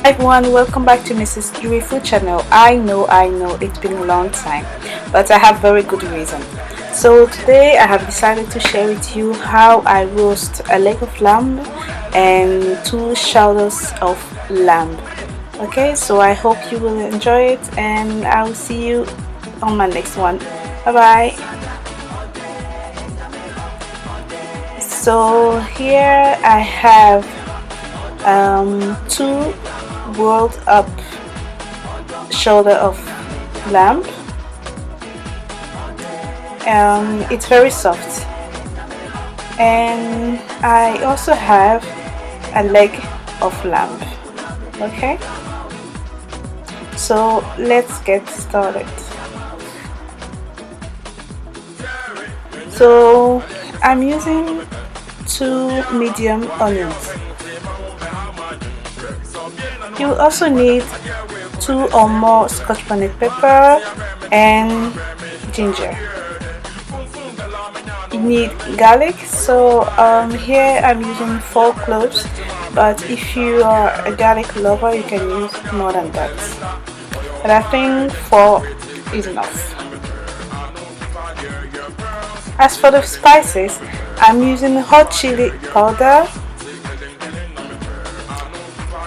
Everyone, welcome back to Mrs. Dewey Food Channel. I know, it's been a long time, but I have very good reason. So today I have decided to share with you how I roast a leg of lamb and 2 shoulders of lamb. Okay, so I hope you will enjoy it, and I will see you on my next one. Bye bye. So here I have two boiled up shoulder of lamb. It's very soft, and I also have a leg of lamb. Okay, so let's get started. So I'm using 2 medium onions. You will also need 2 or more scotch bonnet pepper and ginger. You need garlic, so here I'm using 4 cloves, but if you are a garlic lover you can use more than that, but I think 4 is enough. As for the spices, I'm using hot chili powder,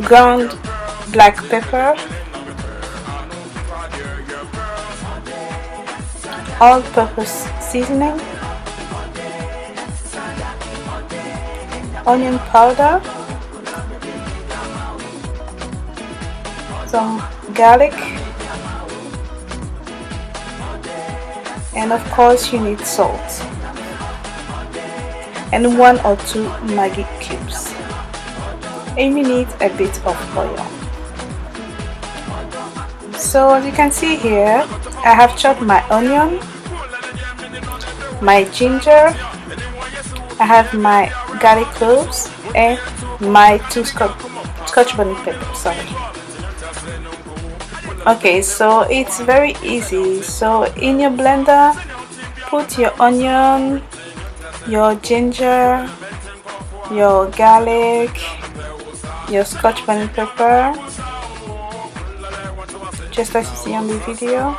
ground black pepper, all-purpose seasoning, onion powder, some garlic, and of course you need salt, and 1 or 2 Maggi cubes, and you need a bit of oil. So as you can see here, I have chopped my onion, my ginger, I have my garlic cloves, and my 2 scotch bonnet pepper. Sorry. Okay, so it's very easy. So in your blender, put your onion, your ginger, your garlic, your scotch bonnet pepper, just as you see on the video.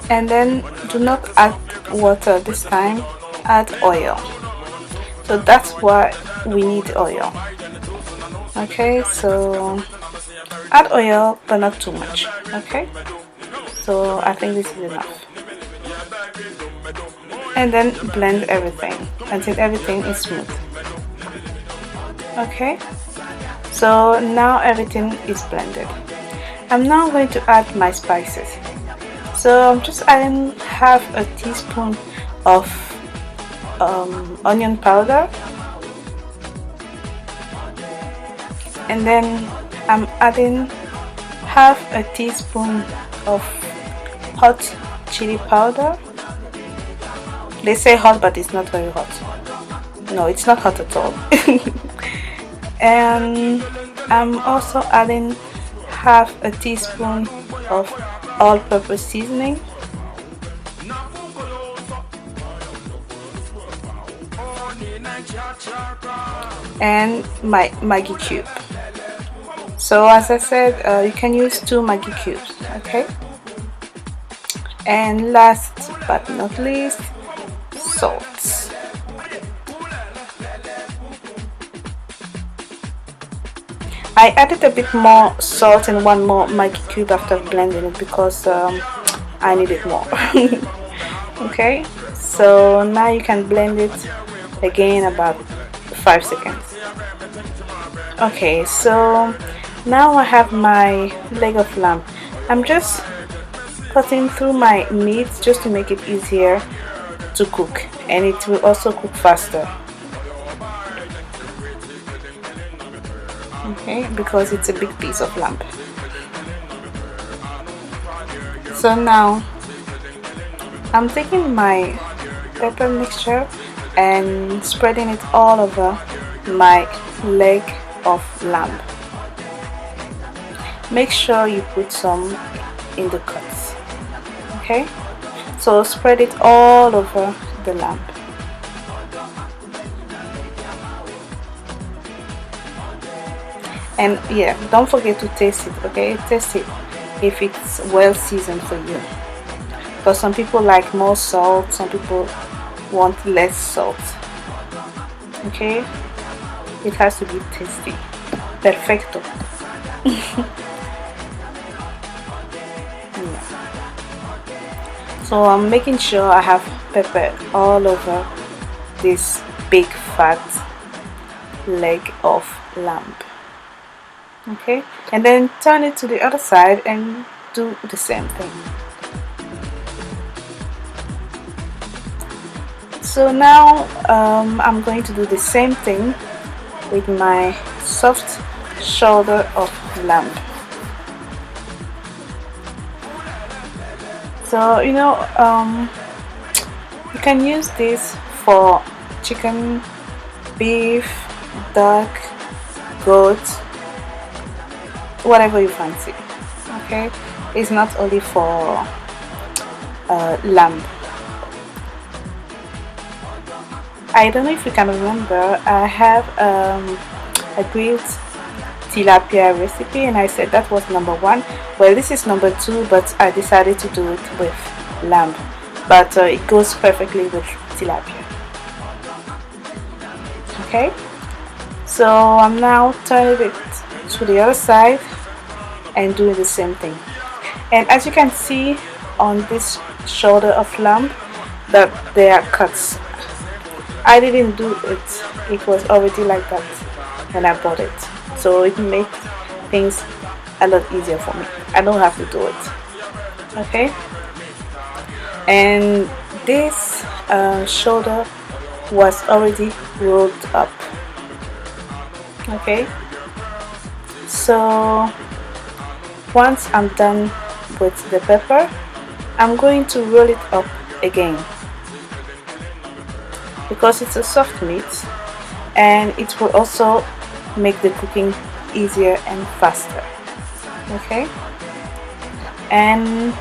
And then do not add water this time, add oil. So that's why we need oil. Okay, so add oil but not too much. Okay, so I think this is enough, and then blend everything until everything is smooth. Okay, so now everything is blended. I'm now going to add my spices. So I'm just adding half a teaspoon of onion powder, and then I'm adding half a teaspoon of hot chili powder. They say hot, but it's not very hot. No, it's not hot at all. And I'm also adding half a teaspoon of all-purpose seasoning, and my Maggi cube. So as I said, you can use 2 Maggi cubes. Okay, and last but not least, salt. I added a bit more salt and 1 more Maggi cube after blending it because I needed more. Okay, so now you can blend it again about 5 seconds. Okay, so now I have my leg of lamb. I'm just cutting through my meat just to make it easier to cook, and it will also cook faster. Okay, because it's a big piece of lamb. So now I'm taking my pepper mixture and spreading it all over my leg of lamb. Make sure you put some in the cuts. Okay, so spread it all over the lamb. And yeah, don't forget to taste it, okay? Taste it if it's well seasoned for you, because some people like more salt, some people want less salt. Okay, it has to be tasty. Perfecto. Yeah. So I'm making sure I have pepper all over this big fat leg of lamb. Okay, and then turn it to the other side and do the same thing. So now I'm going to do the same thing with my soft shoulder of lamb. So you know, you can use this for chicken, beef, duck, goat, whatever you fancy. Okay, it's not only for lamb. I don't know if you can remember, I have a grilled tilapia recipe, and I said that was number one. Well, this is number two, but I decided to do it with lamb, but it goes perfectly with tilapia. Okay, so I'm now turning it to the other side and doing the same thing. And as you can see on this shoulder of lamb, that there are cuts. I didn't do it, it was already like that when I bought it, so it makes things a lot easier for me. I don't have to do it. Okay, and this shoulder was already rolled up. Okay, so once I'm done with the pepper, I'm going to roll it up again, because it's a soft meat and it will also make the cooking easier and faster. Okay, and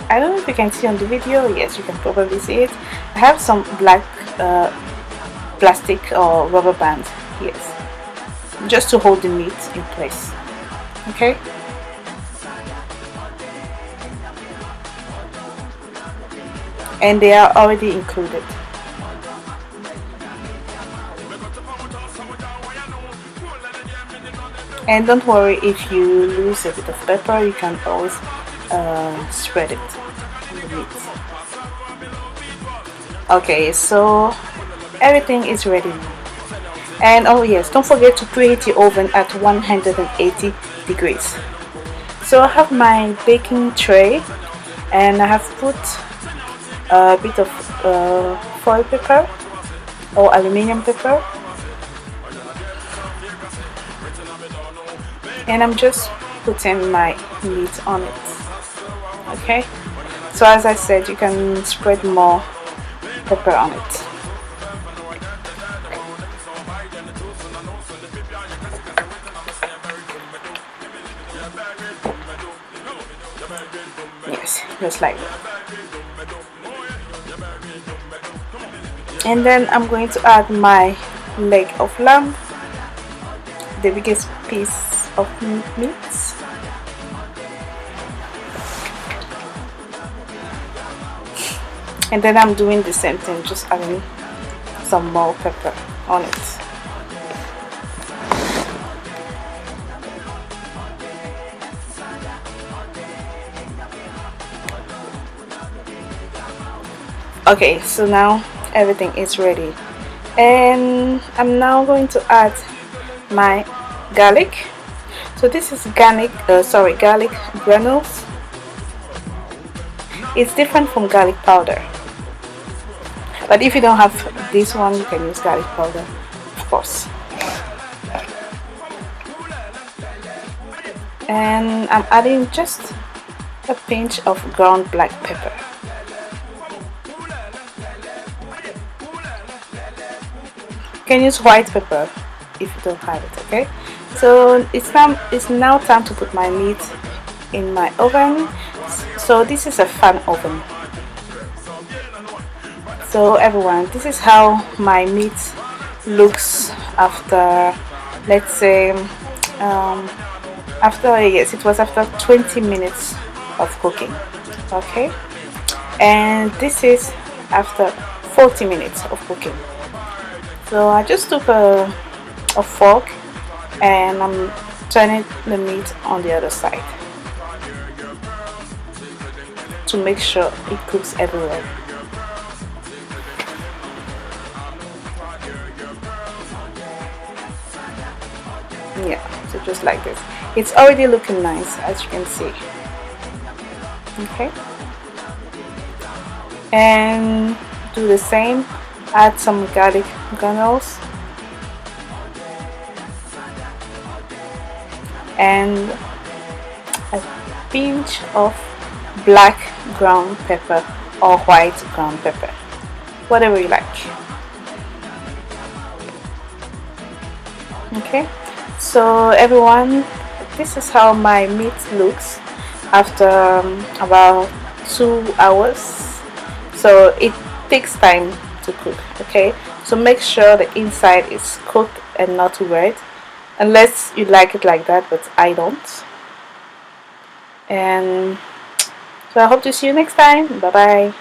I don't know if you can see on the video. Yes, you can probably see it. I have some black plastic or rubber band, yes, just to hold the meat in place. Okay, and they are already included. And don't worry if you lose a bit of pepper, you can always spread it on the meat. Okay, so everything is ready now. And oh yes, don't forget to preheat your oven at 180 degrees. So I have my baking tray, and I have put a bit of foil paper or aluminium paper, and I'm just putting my meat on it. Okay, so as I said, you can spread more pepper on it. Yes, just like that. And then I'm going to add my leg of lamb, the biggest piece of meat. And then I'm doing the same thing, just adding some more pepper on it. Okay, so now everything is ready, and I'm now going to add my garlic. So this is garlic granules. It's different from garlic powder, but if you don't have this one, you can use garlic powder, of course. And I'm adding just a pinch of ground black pepper. You can use white pepper if you don't have it. Okay, so it's now time to put my meat in my oven. So this is a fan oven. So everyone, this is how my meat looks after, let's say, um, after, yes, it was after 20 minutes of cooking. Okay, and this is after 40 minutes of cooking. So I just took a fork and I'm turning the meat on the other side to make sure it cooks everywhere. Yeah, so just like this. It's already looking nice, as you can see. Okay, and do the same. Add some garlic kernels and a pinch of black ground pepper or white ground pepper, whatever you like. Okay, so everyone, this is how my meat looks after about 2 hours. So it takes time to cook. Okay, so make sure the inside is cooked and not red, unless you like it like that, but I don't. And so I hope to see you next time. Bye bye.